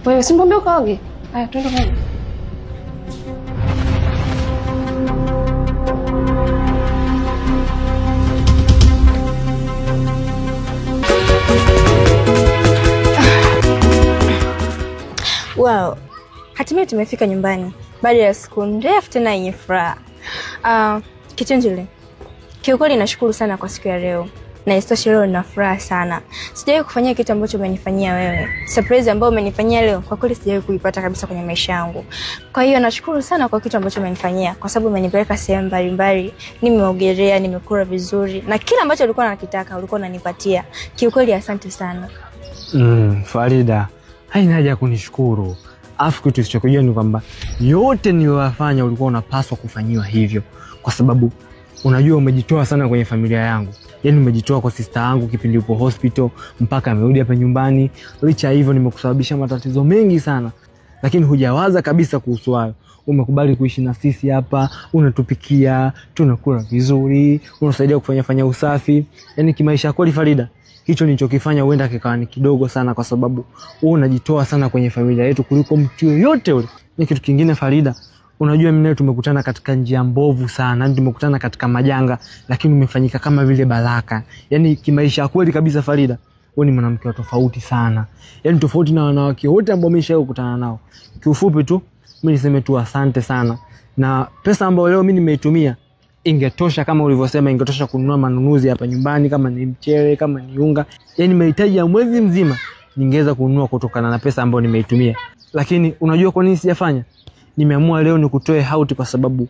Wewe si mbona ukaoge? Haya twende kwa. Wow. Hatimaye tumefika nyumbani baada ya siku ndefu tena yenye furaha. Kichenjele. Kiukweli nashukuru sana kwa siku ya leo. Na isitoshe leo nina furaha sana. Sijawahi kufanyia kitu ambacho umenifanyia wewe. Surprise ambayo umenifanyia leo kwa kweli sijawahi kuipata kabisa kwenye maisha yangu. Kwa hiyo nashukuru sana kwa kitu ambacho umenifanyia kwa sababu umenipeleka sehemu mbalimbali, nimeogelea, nimekula vizuri na kila ambacho ulikuwa unakitaka ulikuwa unanipatia. Kiukweli asante sana. Farida, haina haja ya kunishukuru. Afu kitu usichokijua ni kwamba yote niliyofanya ulikuwa unapaswa kufanyiwa hivyo kwa sababu unajua umejitoa sana kwenye familia yangu. Yaani umejitoa kwa sister yangu kipindi upo hospital mpaka amerudi hapa nyumbani. Licha hivyo nimekusababisha matatizo mengi sana. Lakini hujawaza kabisa kuhusu hayo. Umekubali kuishi na sisi hapa, unatupikia, tunakula vizuri, unasaidia kufanya usafi. Yaani kimaisha kweli Farida, hicho nilichokifanya huenda kikawa ni kidogo sana kwa sababu wewe unajitoa sana kwenye familia yetu kuliko mtu yoyote yule. Ni kitu kingine Farida, unajua mimi nawe tumekutana katika njia mbovu sana, tumekutana katika majanga lakini umefanyika kama vile baraka. Yaani kimaisha kweli kabisa Farida, wewe ni mwanamke tofauti sana. Yaani tofauti na wanawake wote ambao nimeshawahi kukutana nao. Kiufupi tu mimi niseme tu asante sana. Na pesa ambayo leo mimi nimeitumia ingetosha kama ulivyosema, ingetosha kununua manunuzi hapa nyumbani, kama ni mchele, kama ni unga. Yaani mahitaji ya mwezi mzima ningeweza kununua kutokana na pesa ambayo nimeitumia. Lakini unajua kwa nini sijafanya? Nimeamua leo nikutoe hauti kwa sababu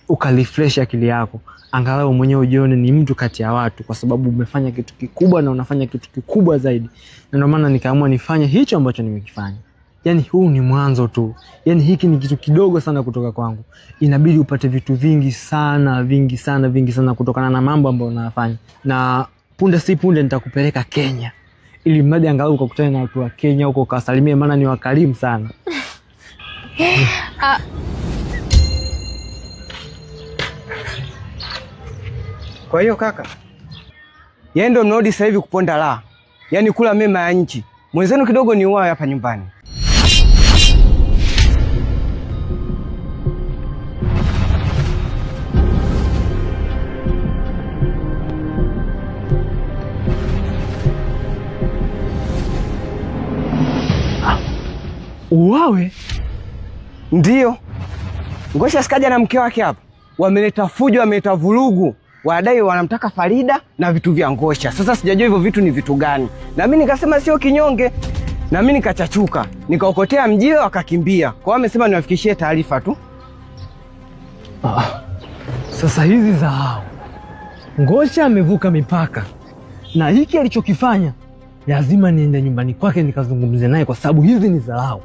ukarefresh akili yako. Angalau mwenyewe ujione ni mtu kati ya watu kwa sababu umefanya kitu kikubwa na unafanya kitu kikubwa zaidi. Na ndio maana nikaamua nifanye hicho ambacho nimekifanya. Yaani huu ni mwanzo tu. Yaani hiki ni kitu kidogo sana kutoka kwangu. Inabidi upate vitu vingi sana kutokana na mambo ambayo unayafanya. Na punde si punde nitakupeleka Kenya. Ili mradi angalau ukakutane na watu wa Kenya huko ukawasalimie, maana ni wakarimu sana. Kwa hiyo kaka, yeye ndo mnarudi sasa hivi kuponda la. Yaani kula mema ya nchi. Mwenzenu kidogo ni uwawe hapa nyumbani. Uwawe? Ndiyo. Ngosha sikaja na mke wake hapa. Wameleta fujo, wameleta vurugu. Wadai wanamtaka Farida na vitu vya Ngosha. Sasa sijajua hivyo vitu ni vitu gani. Na mimi nikasema sio kinyonge. Na mimi nikachachuka. Nikaokotea mjio akakimbia. Kwa hiyo amesema niwafikishie taarifa tu. Sasa hizi za hao. Ngosha amevuka mipaka. Na hiki alichokifanya lazima niende nyumbani kwake nikazungumze naye kwa sababu hizi ni dharau.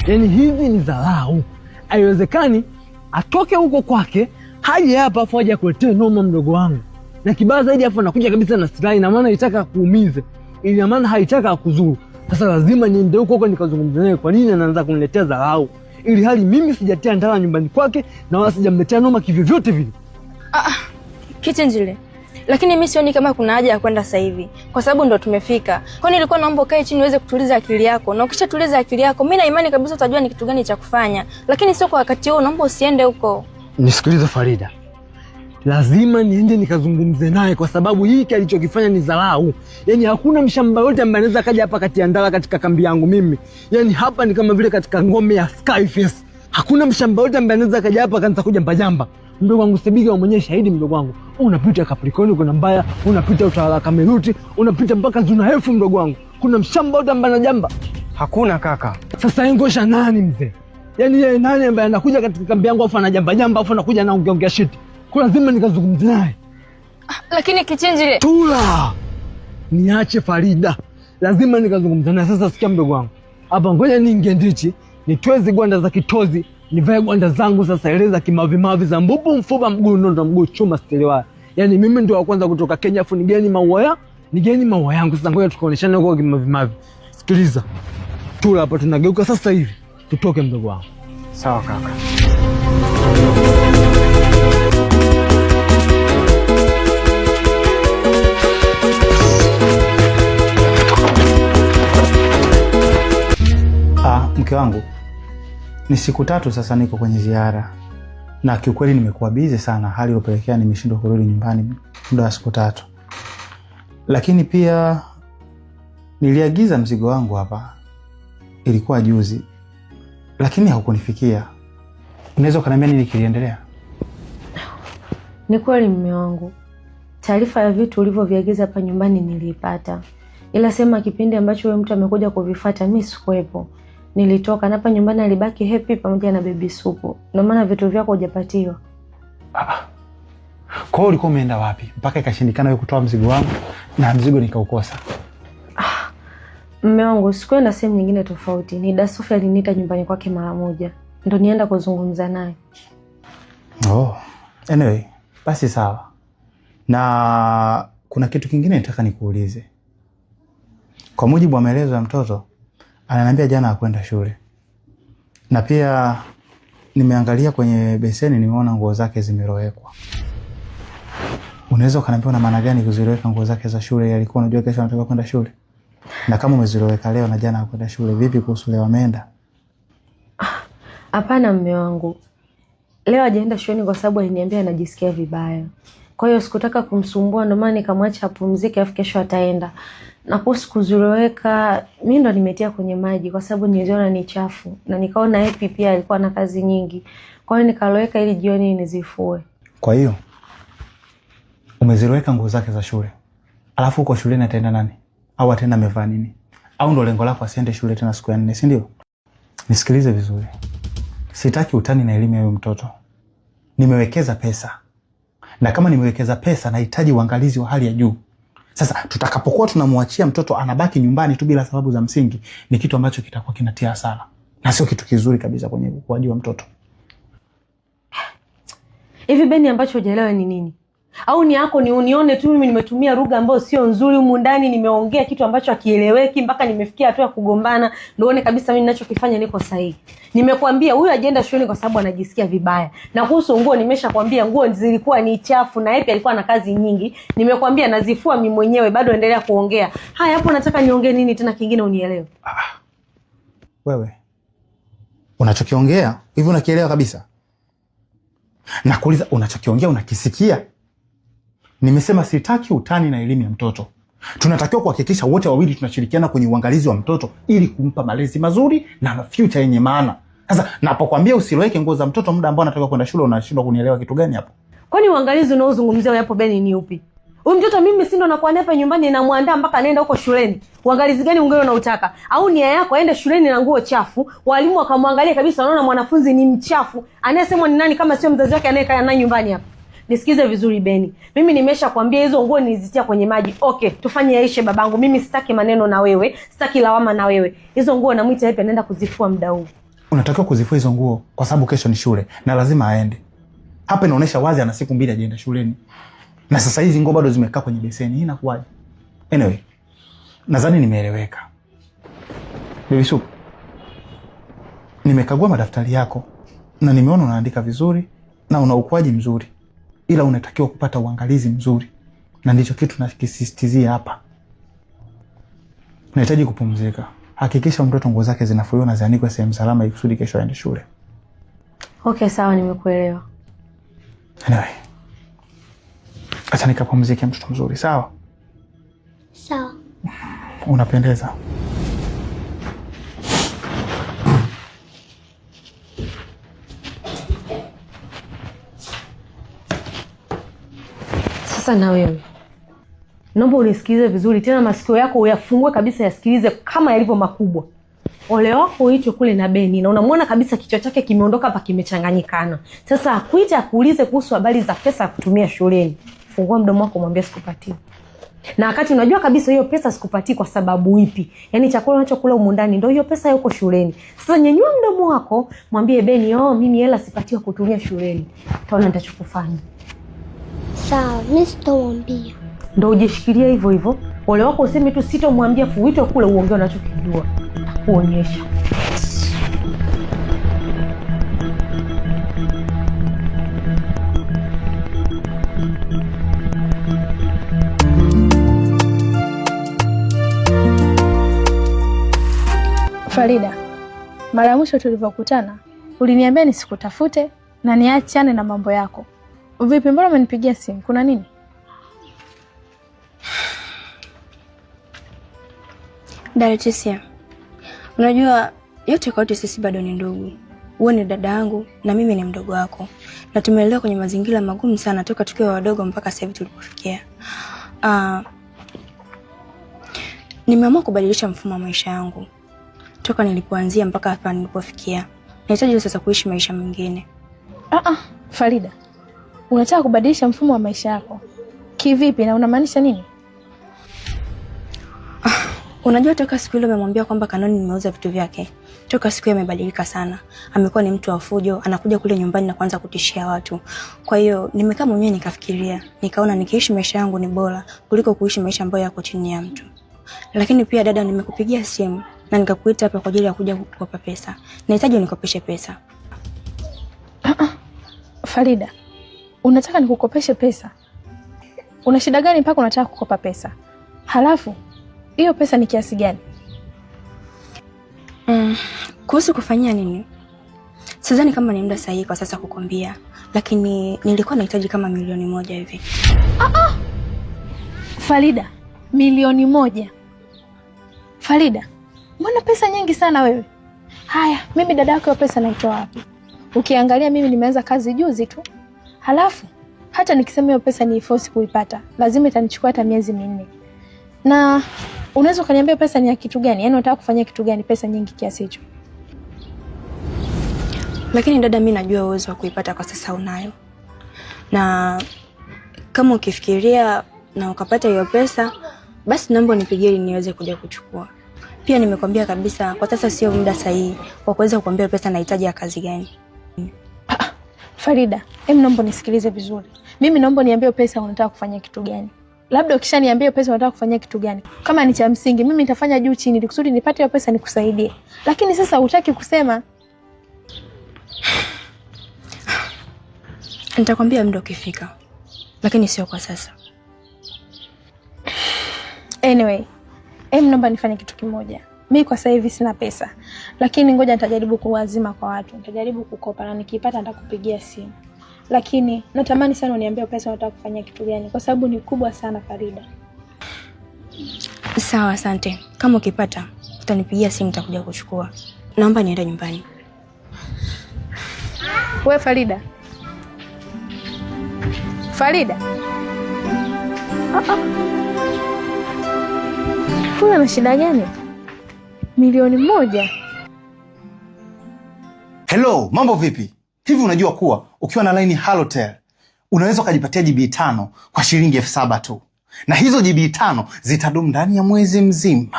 Yaani hizi ni dharau. Haiwezekani atoke huko kwake haje hapa afu aje akuletee noma mdogo wangu. Na kibaya zaidi afu anakuja kabisa na silaha, ina maana haitaka kuumize. Ina maana haitaka akuzuru. Sasa lazima niende huko nikazungumze naye kwa nini anaanza kuniletea dharau. Ili hali mimi sijatia ndala nyumbani kwake na wala sijamletea noma kivyovyote vile. Kichenjele. Lakini mimi sioni kama kuna haja ya kwenda sasa hivi kwa sababu ndo tumefika. Kwa nini nilikuwa naomba ukae chini uweze kutuliza akili yako. Na ukishatuliza akili yako mimi na imani kabisa utajua ni kitu gani cha kufanya. Lakini sio kwa wakati huu, naomba usiende huko. Nisikilize Farida. Lazima niende nikazungumze naye kwa sababu hiki alichokifanya ni dharau. Yaani hakuna mshamba yote ambaye anaweza kaja hapa kati ya ndala katika kambi yangu mimi. Yaani hapa ni kama vile katika ngome ya Skyface. Hakuna mshamba yote ambaye anaweza kaja hapa kaanza kuja mbajamba. Mdogo wangu Sebiga wa mwenyewe shahidi mdogo wangu. Unapita Capricorn kuna mbaya, unapita utawala Kameruti, unapita mpaka Zuna Hefu mdogo wangu. Kuna mshamba yote ambaye anajamba? Hakuna kaka. Sasa Ngosha nani mzee? Yaani yeye nani ambaye anakuja katika kambi yangu afu anajamba jamba afu anakuja na ongea shit. Kwa lazima nikazungumze naye. Lakini Kichenjele. Tula. Niache Farida. Lazima nikazungumze naye. Sasa sikia mdogo wangu. Hapa ngoja niingie ndichi, nitoe zigwanda za kitozi, nivae gwanda zangu sasa eleza kimavimavi za mbubu mfupa mguu nondo mguu chuma stiliwa. Yaani mimi ndio wa kwanza kutoka Kenya afu nigeni maua yangu. Sasa ngoja tukaoneshane huko kimavimavi. Sikiliza. Tula hapa tunageuka sasa hivi. Tutoke mdogo wangu. Sawa kaka. Ni siku 3 sasa niko kwenye ziara. Na kiukweli nimekuwa busy sana, hali iliyopelekea nimeshindwa kurudi nyumbani muda wa siku 3. Lakini pia niliagiza mzigo wangu hapa. Ilikuwa juzi. Lakini haukunifikia. Unaweza kuniambia nini kiliendelea? Ni kweli mume wangu. Taarifa ya vitu ulivyoviagiza hapa nyumbani niliipata. Ila sema kipindi ambacho wewe mtu amekuja kuvifuata mimi sikuwepo. Nilitoka na hapa nyumbani alibaki Happy pamoja na baby Supu. Ndio maana vitu vyako hujapatiwa. Kwa hiyo ulikuwa umeenda wapi? Mpaka ikashindikana wewe kutoa mzigo wangu na mzigo nikaukosa. Mume wangu sikuenda sehemu nyingine tofauti. Ni Dasofi aliniita nyumbani kwake mara moja. Ndio nienda kuzungumza naye. Oh. Anyway, basi sawa. Na kuna kitu kingine nataka nikuulize. Kwa mujibu wa maelezo ya mtoto, ananiambia jana hakwenda shule. Na pia nimeangalia kwenye beseni nimeona nguo zake zimerowekwa. Unaweza kuniambia una maana gani kuziroweka nguo zake za shule? Alikuwa unajua kesho anataka kwenda shule. Na kama umeziroweka leo na jana hakwenda shule, vipi kuhusu leo ameenda? Hapana mume wangu. Leo hajaenda shuleni kwa sababu aliniambia anajisikia vibaya. Kwa hiyo sikutaka kumsumbua, ndio maana nikamwacha apumzike afu kesho ataenda. Na kuhusu kuziroweka, mimi ndo nimetia kwenye maji kwa sababu niliona ni chafu na nikaona Happy pia alikuwa na kazi nyingi. Kwa hiyo nikaloweka ili jioni nizifue. Kwa hiyo umeziroweka nguo zake za shule. Alafu uko shuleni ataenda nani? Au ataenda amevaa nini? Au ndo lengo lako asiende shule tena siku ya 4, si ndio? Nisikilize vizuri. Sitaki utani na elimu ya huyo mtoto. Nimewekeza pesa. Na kama nimewekeza pesa nahitaji uangalizi wa hali ya juu. Sasa tutakapokuwa tunamwachia mtoto anabaki nyumbani tu bila sababu za msingi, ni kitu ambacho kitakuwa kinatia hasara. Na sio kitu kizuri kabisa kwenye ukuaji wa mtoto. Hivi Beni ambacho hujaelewa ni nini? Au ni yako ni unione tu mimi nimetumia lugha ambayo sio nzuri humu ndani, nimeongea kitu ambacho hakieleweki mpaka nimefikia hatua ya kugombana, ndio uone kabisa mimi ninachokifanya niko sahihi. Nimekwambia huyu ajeenda shule kwa sababu anajisikia vibaya. Na kuhusu nguo nimeshakwambia nguo zilikuwa ni chafu na Happy alikuwa na kazi nyingi. Nimekwambia nazifua mimi mwenyewe, bado endelea kuongea. Haya hapo nataka niongee nini tena kingine unielewe? Wewe unachokiongea hivi unakielewa kabisa? Nakuuliza unachokiongea unakisikia? Nimesema sitaki utani na elimu ya mtoto. Tunatakiwa kuhakikisha wote wawili tunashirikiana kwenye uangalizi wa mtoto ili kumpa malezi mazuri na future yenye maana. Sasa napokuambia usiloweke nguo za mtoto muda ambao anataka kwenda shule, unashindwa kunielewa kitu gani hapo? Kwani uangalizi unaozungumzia hapo Beni ni upi? Huyu mtoto mimi si ndo nakuwa hapa nyumbani na muandaa mpaka anaenda huko shuleni. Uangalizi gani ungeo unautaka? Au nia yako aende shuleni na nguo chafu, walimu wakamwangalia kabisa wanaona mwanafunzi ni mchafu. Anayesemwa ni nani kama sio mzazi wake anayekaa naye nyumbani hapa? Nisikize vizuri Beni. Mimi nimeshakwambia hizo nguo nilizitia kwenye maji. Okay, tufanye yaishe babangu. Mimi sitaki maneno na wewe, sitaki lawama na wewe. Hizo nguo namuita Happy anaenda kuzifua muda huu. Unatakiwa kuzifua hizo nguo kwa sababu kesho ni shule na lazima aende. Hapa inaonyesha wazi ana siku 2 ajaenda shuleni. Na sasa hizi nguo bado zimekaa kwenye beseni. Hii inakuwaje? Anyway, nadhani nimeeleweka. Baby Supu, nimekagua madaftari yako na nimeona unaandika vizuri na una ukuaji mzuri. Ila unatakiwa kupata uangalizi mzuri. Na ndicho kitu nakisisitizia hapa. Unahitaji kupumzika. Hakikisha mtoto nguo zake zinafuliwa na zianikwe sehemu salama ili kusudi kesho aende shule. Okay, sawa nimekuelewa. Anyway. Acha nikapumzike mtoto mzuri, sawa? Sawa. Unapendeza. Sasa na wewe naomba unisikilize vizuri tena, masikio yako uyafungue kabisa yasikilize kama yalivyo makubwa. Ole wako hicho kule na Beni na unamwona kabisa kichwa chake kimeondoka hapa kimechanganyikana. Sasa akuita akuulize kuhusu habari za pesa ya kutumia shuleni. Fungua mdomo wako mwambie sikupatii. Na wakati unajua kabisa hiyo pesa sikupatii kwa sababu ipi? Yaani chakula unachokula huko ndani ndio hiyo pesa yuko shuleni. Sasa nyenyua mdomo wako mwambie Beni, mimi hela sipatiwa kutumia shuleni. Taona nitachokufanya. Sawa, mimi sitamwambia. Ndio ujishikilia hivyo hivyo. Ole wako useme tu sitomwambia, fuitwe kule uongee unachokijua. Kuonyesha. Farida, mara ya mwisho tulivyokutana uliniambia nisikutafute na niachane na mambo yako. Vipi, mbona umenipigia simu? Kuna nini? Dada, unajua yote kwa yote sisi bado ni ndugu. Wewe ni dada yangu na mimi ni mdogo wako. Na tumelelewa kwenye mazingira magumu sana toka tukiwa wadogo mpaka sasa hivi tulipofikia. Nimeamua kubadilisha mfumo wa maisha yangu. Toka nilipoanzia mpaka hapa nilipofikia. Nahitaji sasa kuishi maisha mengine. Farida. Unataka kubadilisha mfumo wa maisha yako? Kivipi na unamaanisha nini? Unajua toka siku ile umemwambia kwamba Kanoni nimeuza vitu vyake. Toka siku ile amebadilika sana. Amekuwa ni mtu wa fujo, anakuja kule nyumbani na kuanza kutishia watu. Kwa hiyo nimekaa mwenyewe nikafikiria, nikaona nikiishi maisha yangu ni bora kuliko kuishi maisha ambayo yako chini ya mtu. Lakini pia dada, nimekupigia simu na nikakuita hapa kwa ajili ya kuja kukupa pesa. Nahitaji unikopeshe pesa. Farida, unataka nikukopeshe pesa? Una shida gani mpaka unataka kukopa pesa? Halafu hiyo pesa ni kiasi gani? Kuhusu kufanyia nini? Sidhani kama ni muda sahihi kwa sasa kukwambia, lakini nilikuwa nahitaji kama 1,000,000 hivi. Farida, 1,000,000? Farida, mbona pesa nyingi sana wewe? Haya, mimi dada yako hiyo pesa naitoa wapi? Ukiangalia mimi nimeanza kazi juzi tu. Halafu hata nikisema hiyo pesa ni force kuipata, lazima itanichukua hata miezi 4. Na unaweza kuniambia pesa ni ya kitu gani? Yaani unataka kufanya kitu gani pesa nyingi kiasi hicho? Lakini dada, mimi najua uwezo wa kuipata kwa sasa unayo. Na kama ukifikiria na ukapata hiyo pesa, basi naomba unipigie ili niweze kuja kuchukua. Pia nimekwambia kabisa kwa sasa sio muda sahihi wa kuweza kukwambia pesa nahitaji ya kazi gani. Farida, naomba nisikilize vizuri. Mimi naomba niambie pesa unataka kufanya kitu gani? Labda ukishaniambia pesa unataka kufanya kitu gani, kama ni cha msingi, mimi nitafanya juu chini ili kusudi nipate hiyo pesa nikusaidie. Lakini sasa hutaki kusema. Nitakwambia muda ukifika. Lakini sio kwa sasa. Anyway, naomba nifanye kitu kimoja. Mimi kwa sasa hivi sina pesa, lakini ngoja nitajaribu kuwazima kwa watu. Nitajaribu kukopa na nikipata nitakupigia simu. Lakini natamani sana uniambie pesa unataka kufanya kitu gani kwa sababu ni kubwa sana Farida. Sawa, asante. Kama ukipata utanipigia simu nitakuja kuchukua. Naomba niende nyumbani. Wewe Farida. Farida. Kuna na shida gani? 1,000,000? Hello, mambo vipi? Hivi unajua kuwa ukiwa na line Halotel unaweza ukajipatia GB 5 kwa shilingi 7,000 tu. Na hizo GB 5 zitadumu ndani ya mwezi mzima.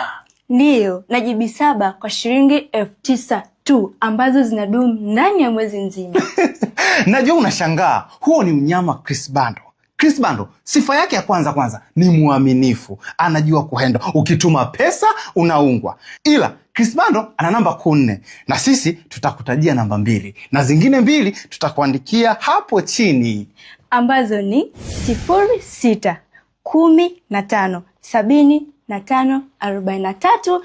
Ndiyo, na GB 7 kwa shilingi 9,000 tu ambazo zinadumu ndani ya mwezi mzima. Najua unashangaa, huo ni mnyama Chris Bando. Chris Bando sifa yake ya kwanza ni muaminifu, anajua kuhenda. Ukituma pesa unaungwa. Ila Chris Bando ana namba 4 na sisi tutakutajia namba 2 na zingine 2 tutakuandikia hapo chini, ambazo ni 06 15 75 43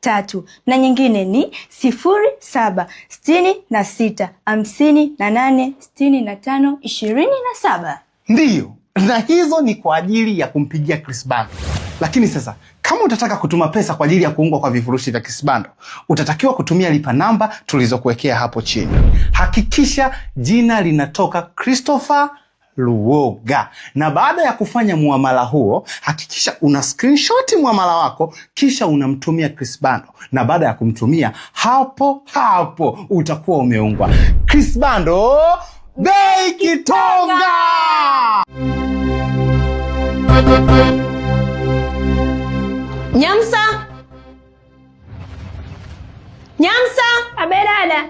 03 na nyingine ni 07 66 58 65 27. Ndiyo, na hizo ni kwa ajili ya kumpigia Chris Bando. Lakini sasa kama utataka kutuma pesa kwa ajili ya kuungwa kwa vifurushi vya Chris Bando, utatakiwa kutumia lipa namba tulizokuwekea hapo chini. Hakikisha jina linatoka Christopher Luoga. Na baada ya kufanya muamala huo, hakikisha una screenshot muamala wako kisha unamtumia Chris Bando. Na baada ya kumtumia hapo utakuwa umeungwa. Chris Bando, bei kitonga! Nyamsa! Nyamsa! Abe dada.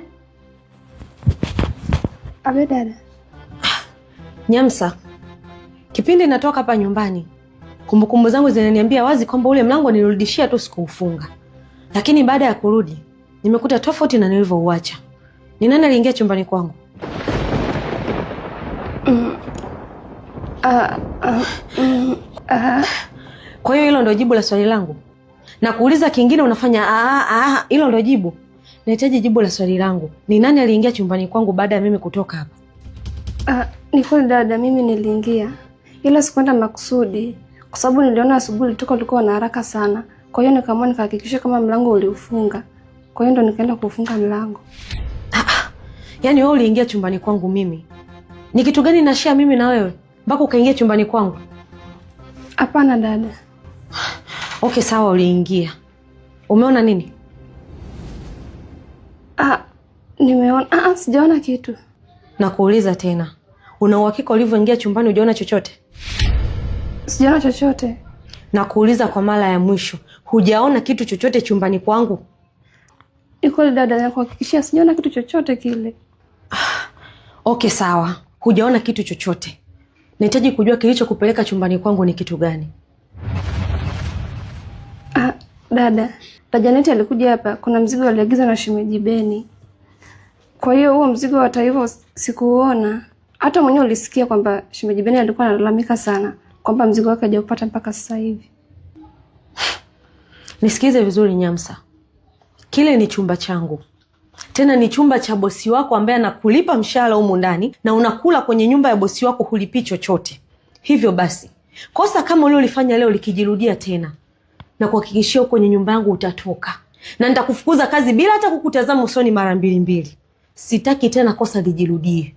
Abe dada. Nyamsa, kipindi natoka hapa nyumbani, kumbukumbu zangu zinaniambia wazi kwamba ule mlango nilirudishia tu sikuufunga. Lakini baada ya kurudi, nimekuta tofauti na nilivyouacha. Ni nani aliingia chumbani kwangu? Kwa hiyo hilo ndio jibu la swali langu. Na kuuliza kingine unafanya hilo ndio jibu. nahitaji jibu la swali langu. Ni nani aliingia chumbani kwangu baada ya mimi kutoka hapa? Ni kweli dada, mimi niliingia, ila sikwenda makusudi kwa sababu niliona asubuhi ulikuwa na haraka sana. Kwa hiyo nikaamua nikahakikisha kama mlango uliufunga. Kwa hiyo ndo nikaenda kufunga mlango. Yaani wewe uliingia chumbani kwangu mimi? Ni kitu gani na share mimi na wewe mpaka ukaingia chumbani kwangu? Hapana dada. Okay, sawa, uliingia. Umeona nini? Nimeona sijaona kitu. Nakuuliza tena. Una uhakika ulivyoingia chumbani hujaona chochote? Sijaona chochote. Nakuuliza kwa mara ya mwisho, hujaona kitu chochote chumbani kwangu? Ni kweli dada, nakuhakikishia sijaona kitu chochote kile. Okay, sawa. Hujaona kitu chochote. Nahitaji kujua kilichokupeleka chumbani kwangu ni kitu gani? Dada Janeti alikuja hapa, kuna mzigo aliagiza na shemeji Beni. Kwa hiyo huo mzigo hata hivyo sikuona. Hata mwenyewe ulisikia kwamba shemeji Beni alikuwa analalamika sana kwamba mzigo wake hajaupata mpaka sasa hivi. Nisikize vizuri Nyamsa. Kile ni chumba changu. Tena ni chumba cha bosi wako ambaye anakulipa mshahara humu ndani na unakula kwenye nyumba ya bosi wako, hulipi chochote. Hivyo basi, kosa kama ule ulifanya leo likijirudia tena, na kuhakikishia kwenye nyumba yangu utatoka. Na nitakufukuza kazi bila hata kukutazama usoni mara mbili. Sitaki tena kosa lijirudie.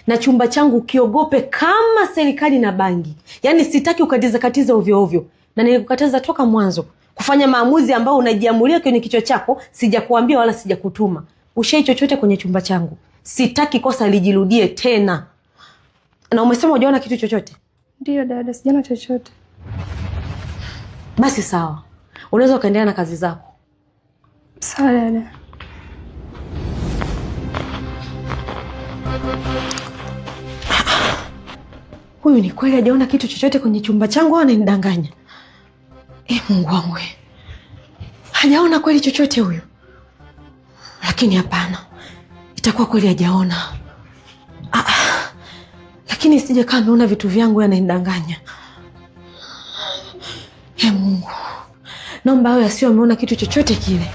Na chumba changu kiogope kama serikali na bangi. Yaani sitaki ukatiza ovyo ovyo. Na nilikukataza toka mwanzo kufanya maamuzi ambayo unajiamulia kwenye kichwa chako, sijakuambia wala sijakutuma. Ushai chochote kwenye chumba changu. Sitaki kosa lijirudie tena. Na umesema hujaona kitu chochote? Ndio dada, sijaona chochote. Basi sawa. Unaweza ukaendelea na kazi zako. Sawa dada. Huyu ni kweli hajaona kitu chochote kwenye chumba changu au ananidanganya? Mungu wangu. Hajaona kweli chochote huyu? Lakini hapana. Itakuwa kweli hajaona. Lakini isije kama ameona vitu vyangu ananidanganya. Mungu. Naomba awe asiwe ameona kitu chochote kile.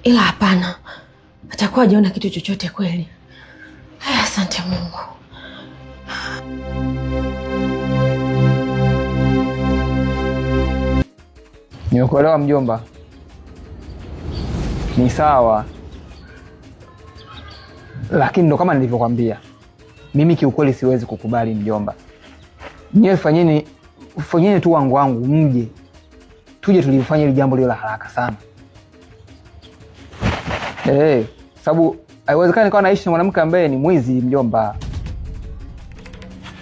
Ila hapana. Atakuwa hajaona kitu chochote kweli. Asante Mungu. Nimekuelewa mjomba. Ni sawa. Lakini ndo kama nilivyokuambia. Mimi kiukweli siwezi kukubali mjomba. Nyewe fanyeni tu wangu mje. Tuje tulifanye ile jambo lile la haraka sana. Sababu haiwezekani kwa naishi na mwanamke ambaye ni mwizi mjomba.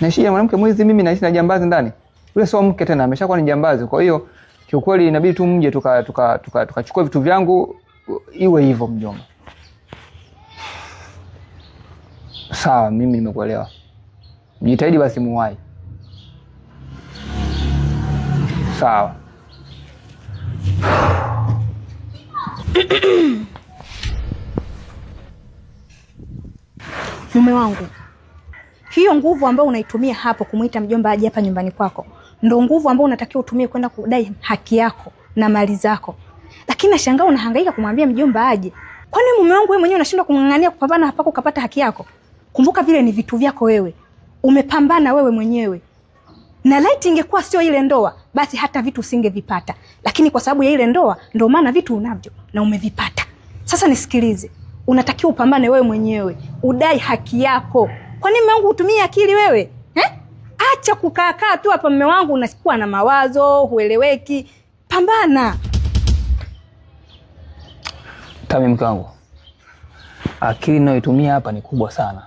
Naishi na mwanamke mwizi, mimi naishi na jambazi ndani. Yule sio mke tena, ameshakuwa ni jambazi. Kwa hiyo kiukweli inabidi tu mje tukachukua vitu vyangu, iwe hivyo mjomba. Sawa, mimi nimekuelewa. Jitahidi basi muwai. Sawa. Mume wangu, hiyo nguvu ambayo unaitumia hapo kumuita mjomba aje hapa nyumbani kwako, ndo nguvu ambayo unatakiwa utumie kwenda kudai haki yako na mali zako. Lakini nashangaa unahangaika kumwambia mjomba aje. Kwani mume wangu wewe mwenyewe unashindwa kung'ang'ania kupambana hapa ukapata haki yako? Kumbuka vile ni vitu vyako wewe. Umepambana wewe mwenyewe. Na laiti ingekuwa sio ile ndoa, basi hata vitu usingevipata. Lakini kwa sababu ya ile ndoa, ndio maana vitu unavyo na umevipata. Sasa nisikilize. Unatakiwa upambane wewe mwenyewe, udai haki yako. Kwani mume wangu utumie akili wewe? Acha kukaa tu hapa mume wangu, unakuwa na mawazo, hueleweki. Pambana. Tami mke wangu. Akili ninayoitumia hapa ni kubwa sana.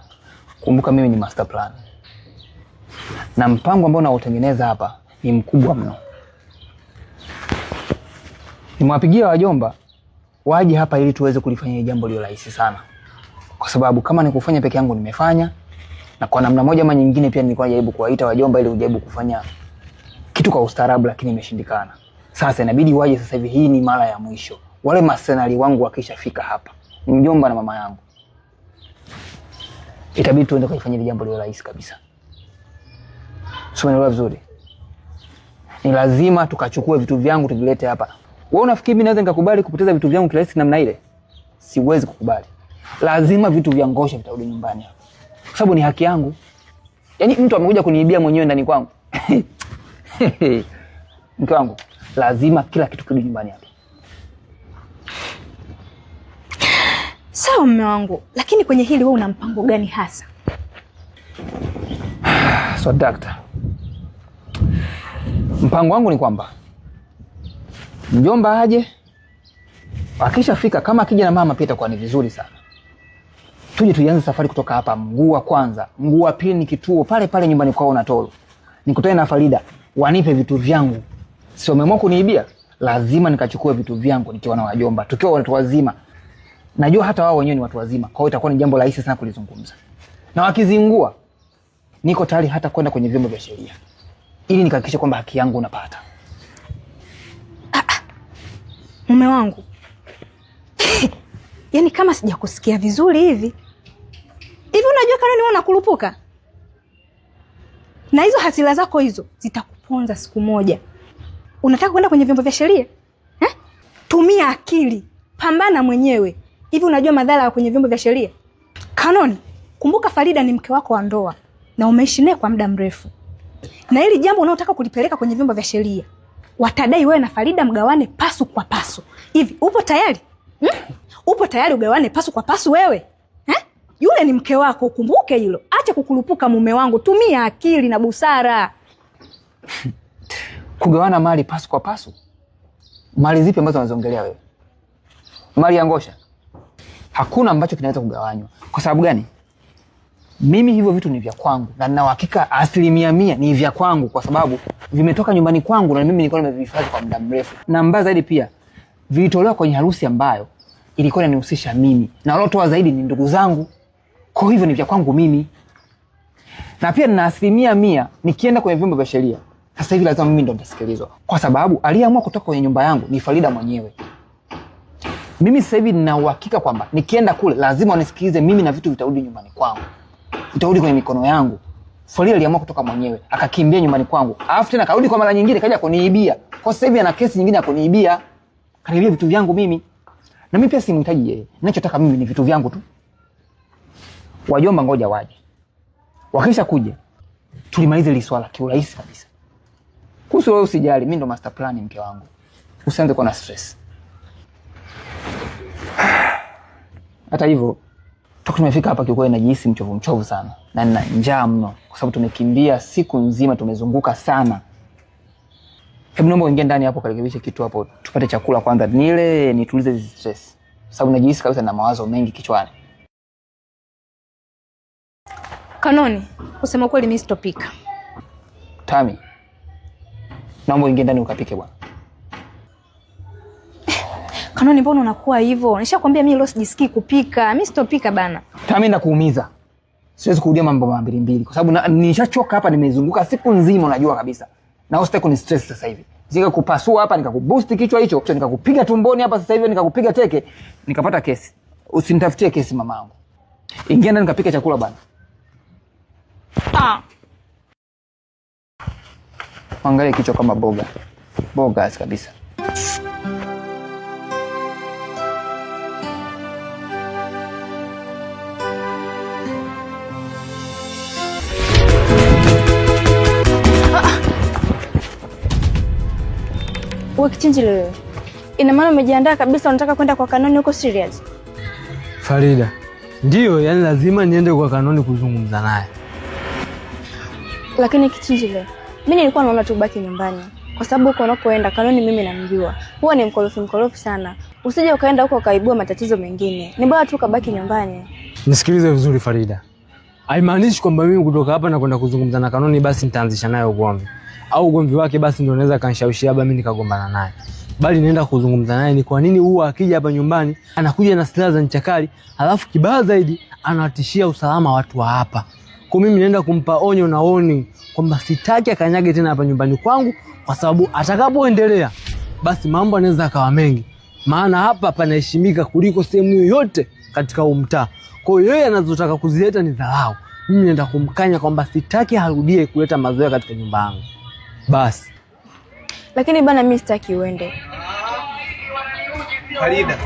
Kumbuka mimi ni master plan. Na mpango ambao nautengeneza hapa ni mkubwa mno. Nimewapigia wajomba waje hapa ili tuweze kulifanya jambo lilo rahisi sana. Kwa sababu kama nikufanya peke yangu nimefanya, na kwa namna moja ama nyingine pia nilikuwa najaribu kuwaita wajomba ili ujaribu kufanya kitu kwa ustaarabu, lakini imeshindikana. Sasa inabidi waje sasa hivi, hii ni mara ya mwisho. Wale masenali wangu wakishafika hapa, mjomba na mama yangu, itabidi tuende kufanya jambo lilo rahisi kabisa. Sio, unaelewa vizuri? Ni lazima tukachukue vitu vyangu tuvilete hapa. Wewe unafikiri mimi naweza nikakubali kupoteza vitu vyangu kirahisi namna ile? Siwezi kukubali. Lazima vitu vya Ngosha vitarudi nyumbani hapa. Kwa sababu ni haki yangu. Yaani mtu amekuja kuniibia mwenyewe ndani kwangu. Mke wangu, lazima kila kitu kirudi nyumbani hapa. Sawa mume wangu, lakini kwenye hili wewe una mpango gani hasa? So doctor, mpango wangu ni kwamba mjomba aje, akishafika kama akija na mama pia itakuwa ni vizuri sana. Tuje tuanze safari kutoka hapa mguu wa kwanza, mguu wa pili ni kituo pale pale nyumbani kwao na Tolo. Nikutane na Farida, wanipe vitu vyangu. Sio umeamua kuniibia, lazima nikachukue vitu vyangu nikiwa na wajomba, tukiwa watu wazima. Najua hata wao wenyewe ni watu wazima, kwa hiyo itakuwa ni jambo rahisi sana kulizungumza. Na wakizingua, niko tayari hata kwenda kwenye vyombo vya sheria ili nikahakikisha kwamba haki yangu unapata. Mume wangu. Yaani kama sijakusikia vizuri hivi. Hivi unajua Kanoni wewe unakurupuka? Na hizo hasira zako hizo zitakuponza siku moja. Unataka kwenda kwenye vyombo vya sheria? Tumia akili, pambana mwenyewe. Hivi unajua madhara ya kwenye vyombo vya sheria? Kanoni, kumbuka Farida ni mke wako wa ndoa na umeishi naye kwa muda mrefu. Na hili jambo unaotaka kulipeleka kwenye vyombo vya sheria, watadai wewe na Farida mgawane pasu kwa pasu. Hivi upo tayari? Upo tayari ugawane pasu kwa pasu wewe? Yule ni mke wako, ukumbuke hilo. Acha kukurupuka mume wangu, tumia akili na busara. Kugawana mali pasu kwa pasu? Mali zipi ambazo unazongelea wewe? Mali ya Ngosha? Hakuna ambacho kinaweza kugawanywa. Kwa sababu gani? Mimi hivyo vitu ni vya kwangu na nina uhakika 100% ni vya kwangu kwa sababu vimetoka nyumbani kwangu na mimi nilikuwa nimevihifadhi kwa muda mrefu. Na mbaya zaidi pia vilitolewa kwenye harusi ambayo ilikuwa inanihusisha mimi na waliotoa zaidi ni ndugu zangu. Kwa hivyo ni vya kwangu mimi. Na pia nina 100% nikienda kwenye vyombo vya sheria. Sasa hivi lazima mimi ndo nitasikilizwa kwa sababu aliyeamua kutoka kwenye nyumba yangu ni Farida mwenyewe. Mimi sasa hivi nina uhakika kwamba nikienda kule lazima wanisikilize mimi na vitu vitarudi nyumbani kwangu. Vitarudi kwenye mikono yangu. Farida aliamua kutoka mwenyewe, akakimbia nyumbani kwangu. Alafu tena karudi kwa mara nyingine kaja kuniibia. Kwa sasa hivi ana kesi nyingine ya kuniibia. Kaniibia vitu vyangu mimi. Na mimi pia simhitaji yeye. Ninachotaka mimi ni vitu vyangu tu. Wajomba ngoja waje. Wakisha kuja, tulimalize hili swala kiurahisi kabisa. Kuhusu wewe usijali, mimi ndo master plan mke wangu. Usianze kuwa na stress. Hata hivyo, toka tumefika hapa kiukweli najihisi mchovu sana. Na nina njaa mno kwa sababu tumekimbia siku nzima, tumezunguka sana. Hebu naomba uingie ndani hapo karekebishe kitu hapo, tupate chakula kwanza nile nitulize hizo stress. Sababu najihisi kabisa na mawazo mengi kichwani. Kanoni, kusema kweli mimi sitopika. Tami, naomba uingie ndani ukapike bwana. Kanoni, mbona unakuwa hivyo? Nishakwambia mimi leo sijisikii kupika. Mimi sitopika bana. Tami, nakuumiza. Siwezi kurudia mambo mbili kwa sababu nishachoka hapa, nimezunguka siku nzima unajua kabisa. Na usitaki kuni stress sasa hivi. Zika kupasua hapa nikakuboost kichwa hicho, nikakupiga tumboni hapa sasa hivi nikakupiga teke, nikapata kesi. Usinitafutie kesi mamangu. Ingia ndani nikapika chakula bana. Angalia kichwa kama boga. Boga kabisa. Wewe kichinjili wewe. Ina maana umejiandaa kabisa unataka kwenda kwa Kanoni huko serious? Farida, ndio yani lazima niende kwa Kanoni kuzungumza naye. Lakini kichinjili, mimi nilikuwa naona tu baki nyumbani. Kwa sababu huko unakoenda Kanoni mimi namjua. Huwa ni mkorofi sana. Usije ukaenda huko ukaibua matatizo mengine. Ni bora tu kabaki nyumbani. Nisikilize vizuri Farida. Haimaanishi kwamba mimi kutoka hapa na kwenda kuzungumza na Kanoni basi nitaanzisha naye ugomvi. Au ugomvi wake basi ndio naweza kanishawishi haba mimi nikagombana naye. Bali naenda kuzungumza naye ni kwa nini huwa akija hapa nyumbani anakuja na silaha za nchakali, alafu kibaya zaidi anatishia usalama watu wa hapa. Kwa mimi naenda kumpa onyo na warning kwamba sitaki akanyage tena hapa nyumbani kwangu kwa sababu atakapoendelea basi mambo yanaweza kawa mengi. Maana hapa panaheshimika kuliko sehemu yoyote katika huu mtaa. Kwa hiyo yeye anazotaka kuzileta ni dharau. Mimi naenda kumkanya kwamba sitaki arudie kuleta mazoea katika nyumba yangu. Basi Lakini bana mimi sitaki uende. Farida,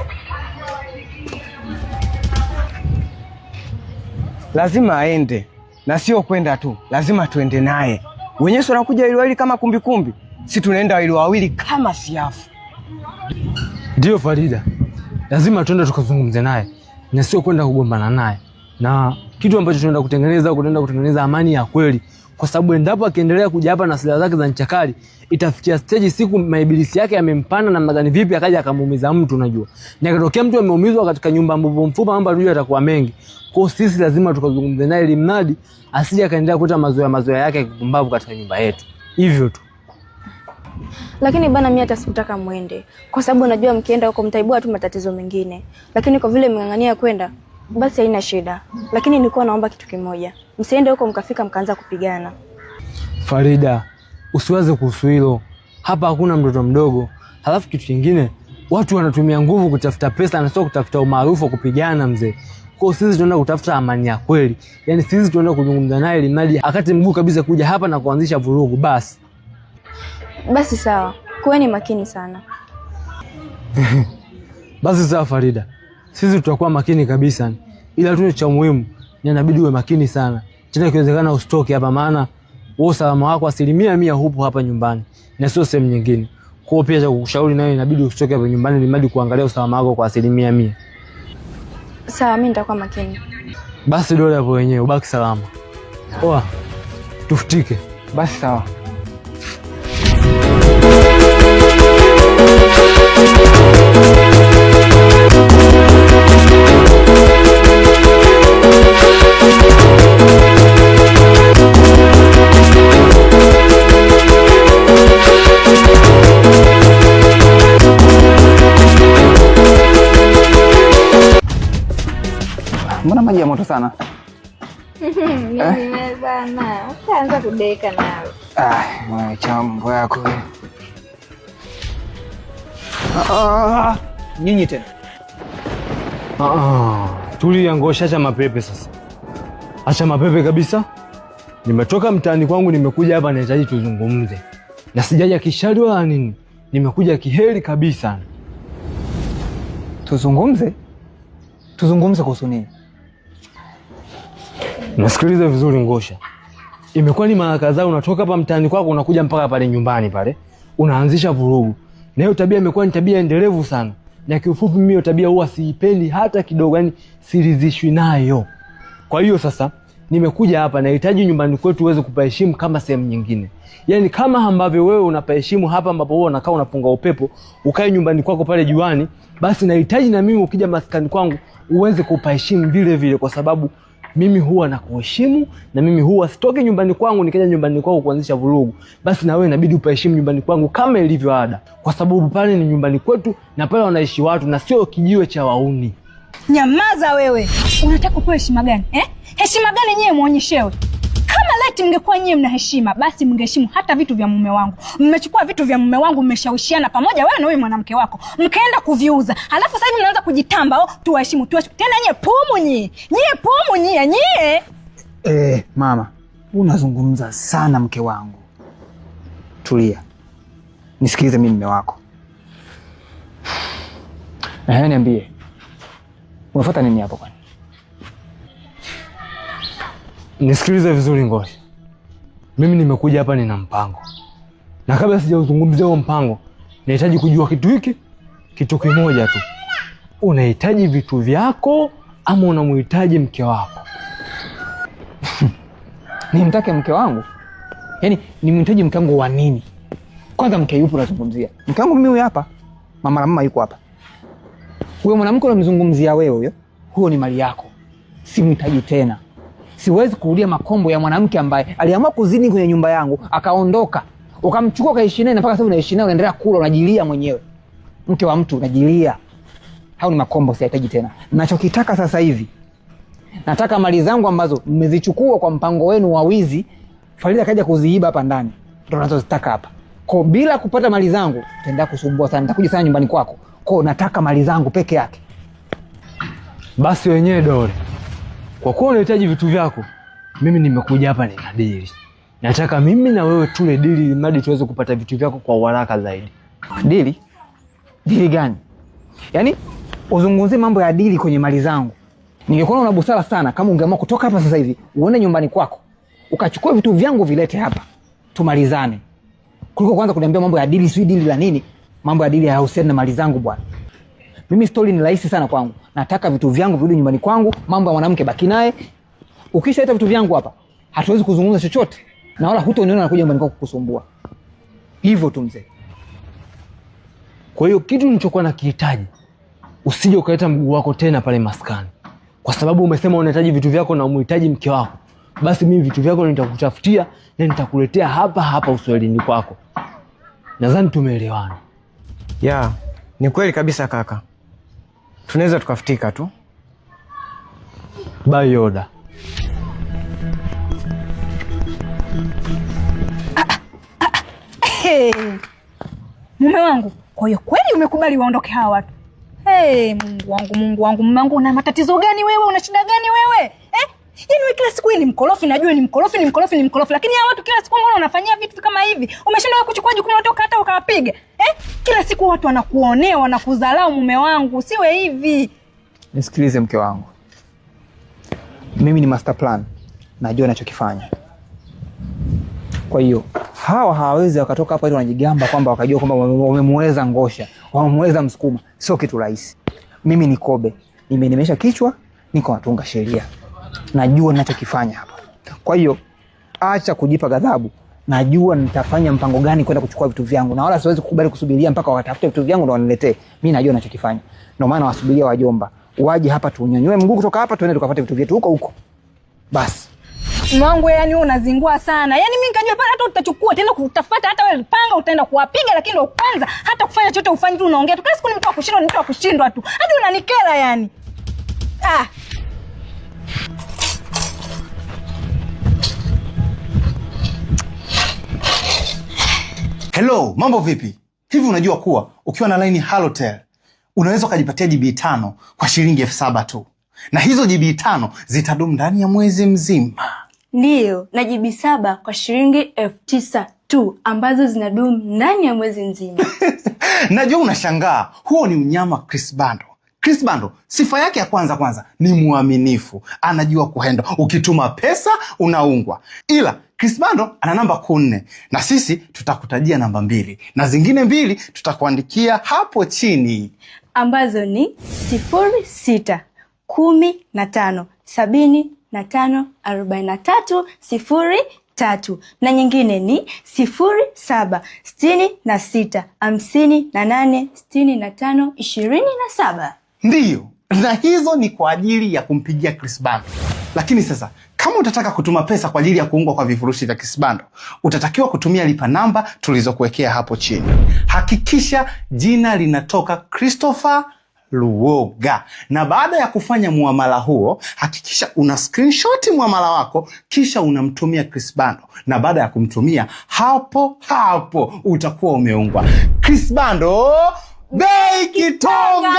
lazima aende, na sio kwenda tu, lazima tuende naye. Wenyewe wanakuja wawili wawili kama kumbikumbi, si tunaenda wawili wawili kama siafu. Ndio Farida, lazima tuende tukazungumze naye na sio kwenda kugombana naye, na kitu ambacho tunaenda kutengeneza au tunaenda kutengeneza amani ya kweli, kwa sababu endapo akiendelea kuja hapa na silaha zake za nchakali, itafikia stage siku maibilisi yake yamempanda namna gani vipi akaja akamuumiza mtu, unajua. Na ikatokea mtu ameumizwa katika nyumba ambapo mfupa mambo ndio yatakuwa mengi. Kwa sisi lazima tukazungumze naye ili mradi asije akaendelea kuleta mazoea yake ya kipumbavu katika nyumba yetu. Hivyo tu. Lakini bana mimi hata sikutaka muende, kwa sababu najua mkienda huko mtaibua tu matatizo mengine. Lakini kwa vile mmeng'ang'ania kwenda, basi haina shida. Lakini nilikuwa naomba kitu kimoja. Msiende huko mkafika mkaanza kupigana. Farida, usiwaze kuhusu hilo. Hapa hakuna mtoto mdogo. Halafu kitu kingine, watu wanatumia nguvu kutafuta pesa na sio kutafuta umaarufu kupigana mzee. Kwa sisi tunaenda kutafuta amani ya kweli. Yaani sisi tunaenda kuzungumza naye ili mradi akate mguu kabisa kuja hapa na kuanzisha vurugu basi. Basi sawa. Kuweni makini sana. Basi sawa Farida. Sisi tutakuwa makini kabisa. Ila tu cha muhimu ni inabidi uwe makini sana. Tena ikiwezekana usitoke hapa, maana wewe usalama wako 100% hupo hapa nyumbani na sio sehemu nyingine. Kwa hiyo pia cha kukushauri nayo inabidi usitoke hapa nyumbani ili mradi kuangalia usalama wako kwa 100%. Sawa, mimi nitakuwa makini. Basi dole hapo wenyewe, ubaki salama. Oa, tufutike. Basi sawa. Mbona maji ya moto sana? Nimeweza na utaanza kudeka nawe. Mwana chambo yako. Nyinyi tena. Tulia Ngosha, acha mapepe sasa. Acha mapepe kabisa. Nimetoka mtaani kwangu nimekuja hapa nahitaji tuzungumze. Na sijaja kishari wala nini. Nimekuja kiheri kabisa. Tuzungumze? Tuzungumze kuhusu nini? Nasikiliza vizuri Ngosha. Imekuwa ni mara kadhaa unatoka hapa mtaani kwako unakuja mpaka pale nyumbani pale. Unaanzisha vurugu. Na hiyo tabia imekuwa ni tabia endelevu sana. Na kiufupi mimi hiyo tabia huwa siipendi hata kidogo, yani siridhishwi nayo. Kwa hiyo sasa nimekuja hapa nahitaji nyumbani kwetu uweze kupaheshimu kama sehemu nyingine. Yaani kama ambavyo wewe unapaheshimu hapa ambapo wewe unakaa unapunga upepo, ukae nyumbani kwako pale juani, basi nahitaji na mimi ukija maskani kwangu uweze kupaheshimu vile vile, kwa sababu mimi huwa nakuheshimu na mimi huwa sitoke nyumbani kwangu nikaja nyumbani kwako kuanzisha vurugu. Basi na wewe inabidi upaheshimu nyumbani kwangu kama ilivyo ada, kwa sababu pale ni nyumbani kwetu na pale wanaishi watu na sio kijiwe cha wauni. Nyamaza wewe. Unataka kupewa heshima gani? Heshima gani nyewe muonyeshewe? Kama leti mngekuwa nyewe mna heshima, basi mngeheshimu hata vitu vya mume wangu. Mmechukua vitu vya mume wangu, mmeshawishiana pamoja wewe na wewe mwanamke wako. Mkaenda kuviuza. Halafu sasa hivi mnaanza kujitamba, tuwaheshimu. Tena nyewe pumu nyie. Mama, unazungumza sana mke wangu. Tulia. Nisikilize mimi mume wako. Niambie. Unafuata nini hapo kwani? Nisikilize vizuri Ngosha. Mimi nimekuja hapa nina mpango. Na kabla sijauzungumzia huo mpango, nahitaji kujua kitu kimoja tu. Unahitaji vitu vyako ama unamhitaji mke wako? Nimtake mke wangu? Yaani nimhitaji mke wangu wa nini? Kwanza mke yupo unazungumzia? Mke wangu mimi huyu hapa. Mama yuko hapa. Huyo mwanamke unamzungumzia wewe huyo ni mali yako. Simhitaji tena. Siwezi kurudia makombo ya mwanamke ambaye aliamua kuzini kwenye nyumba yangu, akaondoka. Ukamchukua kaishi naye mpaka sasa unaishi naye unaendelea kula unajilia mwenyewe. Mke wa mtu unajilia. Hao ni makombo sihitaji tena. Ninachokitaka sasa hivi, nataka mali zangu ambazo mmezichukua kwa mpango wenu wa wizi, Farida kaja kuziiba hapa ndani. Ndio ninazozitaka hapa. Kwa bila kupata mali zangu, utaendelea kusumbua sana. Nitakuja sana nyumbani kwako. Kwa nataka mali zangu peke yake. Basi wenyewe Dore. Kwa kuwa unahitaji vitu vyako, mimi nimekuja hapa ninadili. Nataka mimi na wewe tule dili ili mradi tuweze kupata vitu vyako kwa haraka zaidi. Dili? Dili gani? Yaani uzungumzie mambo ya dili kwenye mali zangu. Ningekuwa una busara sana kama ungeamua kutoka hapa sasa hivi, uende nyumbani kwako, ukachukua vitu vyangu vilete hapa, tumalizane. Kuliko kwanza kuniambia mambo ya dili, si dili la nini? Mambo ya dili hayahusiani na mali zangu bwana. Mimi story ni rahisi sana kwangu. Nataka vitu vyangu virudi nyumbani kwangu, mambo ya mwanamke baki naye. Ukishaleta vitu vyangu hapa, hatuwezi kuzungumza chochote. Na wala hutoniona nakuja nyumbani kwako kukusumbua. Hivyo tu mzee. Kwa hiyo kitu nilichokuwa nakihitaji, usije ukaleta mguu wako tena pale maskani. Kwa sababu umesema unahitaji vitu vyako na umhitaji mke wako. Basi mimi vitu vyako nitakutafutia na nitakuletea hapa hapa uswahilini kwako. Nadhani tumeelewana. Ya, ni kweli kabisa kaka. Tunaweza tukafutika tu. Bye Yoda. Hey. Mume wangu, kwa hiyo kweli umekubali waondoke hawa watu? Hey, Mungu wangu, mume wangu, una matatizo gani wewe? Una shida gani wewe? Yaani wewe kila siku ni mkorofi, najua ni mkorofi, lakini hawa watu kila siku mbona unafanyia vitu kama hivi? Umeshindwa kuchukua jukumu kutoka hata ukawapiga? Kila siku watu wanakuonea, wanakudharau mume wangu, siwe hivi. Nisikilize mke wangu. Mimi ni master plan. Najua ninachokifanya. Kwa hiyo hawa hawawezi wakatoka hapa ili wanajigamba kwamba wakajua kwamba wamemweza Ngosha, wamemweza Msukuma. Sio kitu rahisi. Mimi ni kobe. Nimesha kichwa, niko natunga sheria. Najua ninachokifanya hapa. Kwa hiyo acha kujipa ghadhabu. Najua nitafanya mpango gani kwenda kuchukua vitu vyangu, na wala siwezi kukubali kusubiria mpaka watafute vitu vyangu ndio waniletee. Mimi najua ninachokifanya. Ndio maana wasubiria wajomba waje hapa tunyanyue mguu kutoka hapa tuende tukapate vitu vyetu huko. Basi. Mwangu, yani wewe unazingua sana. Yaani mimi nikajua pale hata utachukua tena kutafuta hata wewe panga utaenda kuwapiga, lakini ndio kwanza hata kufanya chochote ufanye tu unaongea tu. Kila siku ni mtu wa kushindwa tu. Hadi unanikera yani. Hello, mambo vipi? Hivi unajua kuwa ukiwa na line Halotel unaweza ukajipatia GB 5 kwa shilingi 7,000 tu. Na hizo GB 5 zitadumu ndani ya mwezi mzima. Ndiyo, na GB 7 kwa shilingi 9,000 tu ambazo zinadumu ndani ya mwezi mzima. Najua unashangaa, huo ni unyama Chris Bando. Chris Bando, sifa yake ya kwanza ni muaminifu. Anajua kuhendo. Ukituma pesa, unaungwa. Ila, Chris Bando ana namba 4. Na sisi tutakutajia namba 2. Na zingine 2 tutakuandikia hapo chini. Ambazo ni 06 15 75 43 03. Na nyingine ni 07 66 58 65 27. Ndiyo, na hizo ni kwa ajili ya kumpigia Chris Bando. Lakini sasa, kama utataka kutuma pesa kwa ajili ya kuungwa kwa vifurushi vya Chris Bando, utatakiwa kutumia lipa namba tulizokuwekea hapo chini. Hakikisha jina linatoka Christopher Luoga. Na baada ya kufanya muamala huo, hakikisha una screenshot muamala wako, kisha unamtumia Chris Bando. Na baada ya kumtumia, hapo utakuwa umeungwa. Chris Bando, bei kitonga!